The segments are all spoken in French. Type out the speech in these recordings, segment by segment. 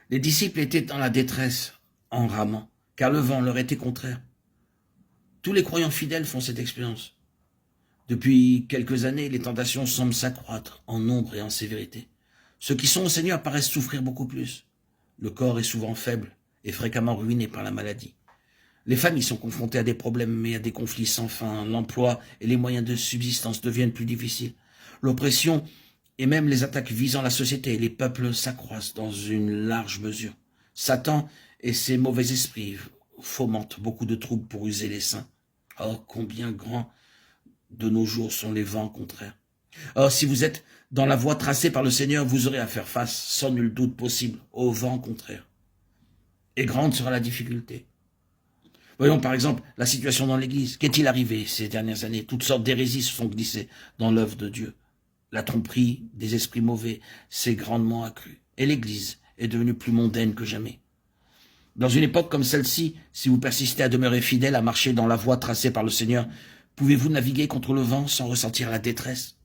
Les disciples étaient dans la détresse en ramant, car le vent leur était contraire. Tous les croyants fidèles font cette expérience. Depuis quelques années, les tentations semblent s'accroître en nombre et en sévérité. Ceux qui sont au Seigneur paraissent souffrir beaucoup plus. Le corps est souvent faible et fréquemment ruiné par la maladie. Les familles sont confrontées à des problèmes et à des conflits sans fin. L'emploi et les moyens de subsistance deviennent plus difficiles. L'oppression et même les attaques visant la société et les peuples s'accroissent dans une large mesure. Satan et ses mauvais esprits fomentent beaucoup de troubles pour user les saints. Oh, combien grands de nos jours sont les vents contraires. Or, si vous êtes dans la voie tracée par le Seigneur, vous aurez à faire face, sans nul doute possible, aux vents contraires. Et grande sera la difficulté. Voyons par exemple la situation dans l'Église. Qu'est-il arrivé ces dernières années? Toutes sortes d'hérésies se sont glissées dans l'œuvre de Dieu. La tromperie des esprits mauvais s'est grandement accrue. Et l'Église est devenue plus mondaine que jamais. Dans une époque comme celle-ci, si vous persistez à demeurer fidèle, à marcher dans la voie tracée par le Seigneur, pouvez-vous naviguer contre le vent sans ressentir la détresse?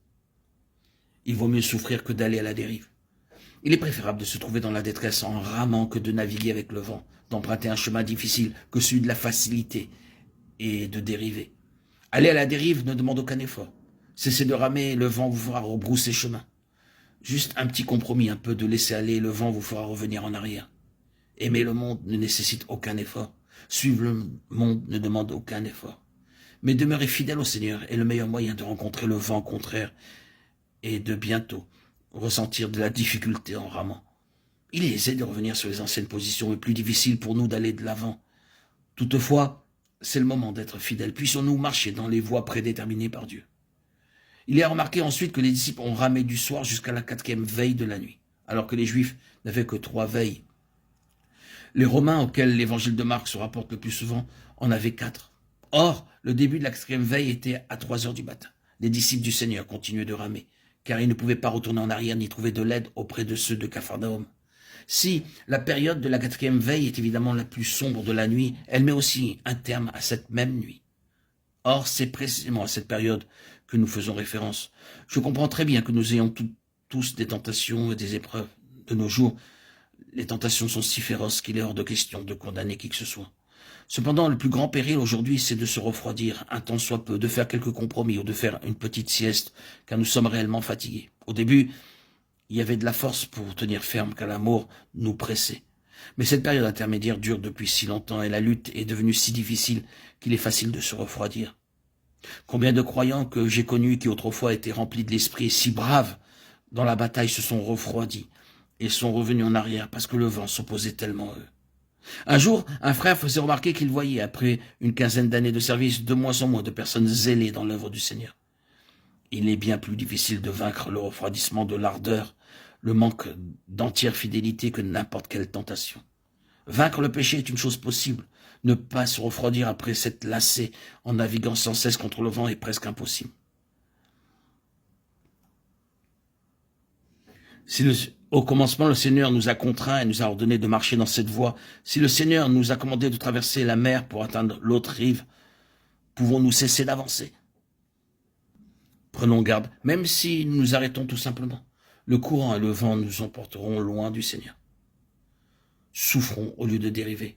Il vaut mieux souffrir que d'aller à la dérive. Il est préférable de se trouver dans la détresse en ramant que de naviguer avec le vent, d'emprunter un chemin difficile que celui de la facilité et de dériver. Aller à la dérive ne demande aucun effort. Cessez de ramer, le vent vous fera rebrousser chemin. Juste un petit compromis, un peu de laisser aller, le vent vous fera revenir en arrière. Aimer le monde ne nécessite aucun effort. Suivre le monde ne demande aucun effort. Mais demeurer fidèle au Seigneur est le meilleur moyen de rencontrer le vent contraire et de bientôt ressentir de la difficulté en ramant. Il est aisé de revenir sur les anciennes positions et plus difficile pour nous d'aller de l'avant. Toutefois, c'est le moment d'être fidèles. Puissions-nous marcher dans les voies prédéterminées par Dieu. Il est à remarquer ensuite que les disciples ont ramé du soir jusqu'à la 4e veille de la nuit, alors que les Juifs n'avaient que 3 veilles. Les Romains, auxquels l'évangile de Marc se rapporte le plus souvent, en avaient 4. Or, le début de la 4e veille était à 3 heures du matin. Les disciples du Seigneur continuaient de ramer, car ils ne pouvaient pas retourner en arrière ni trouver de l'aide auprès de ceux de Capharnaüm. Si la période de la 4e veille est évidemment la plus sombre de la nuit, elle met aussi un terme à cette même nuit. Or, c'est précisément à cette période que nous faisons référence. Je comprends très bien que nous ayons tous des tentations et des épreuves. De nos jours, les tentations sont si féroces qu'il est hors de question de condamner qui que ce soit. Cependant, le plus grand péril aujourd'hui, c'est de se refroidir, un tant soit peu, de faire quelques compromis ou de faire une petite sieste, car nous sommes réellement fatigués. Au début, il y avait de la force pour tenir ferme, car l'amour nous pressait. Mais cette période intermédiaire dure depuis si longtemps et la lutte est devenue si difficile qu'il est facile de se refroidir. Combien de croyants que j'ai connus qui autrefois étaient remplis de l'esprit et si braves dans la bataille se sont refroidis et sont revenus en arrière parce que le vent s'opposait tellement à eux. Un jour, un frère faisait remarquer qu'il voyait, après une quinzaine d'années de service, de moins en moins de personnes zélées dans l'œuvre du Seigneur. Il est bien plus difficile de vaincre le refroidissement de l'ardeur, le manque d'entière fidélité que n'importe quelle tentation. Vaincre le péché est une chose possible. Ne pas se refroidir après s'être lassé en naviguant sans cesse contre le vent est presque impossible. Au commencement, le Seigneur nous a contraints et nous a ordonné de marcher dans cette voie. Si le Seigneur nous a commandé de traverser la mer pour atteindre l'autre rive, pouvons-nous cesser d'avancer? Prenons garde, même si nous nous arrêtons tout simplement. Le courant et le vent nous emporteront loin du Seigneur. Souffrons au lieu de dériver.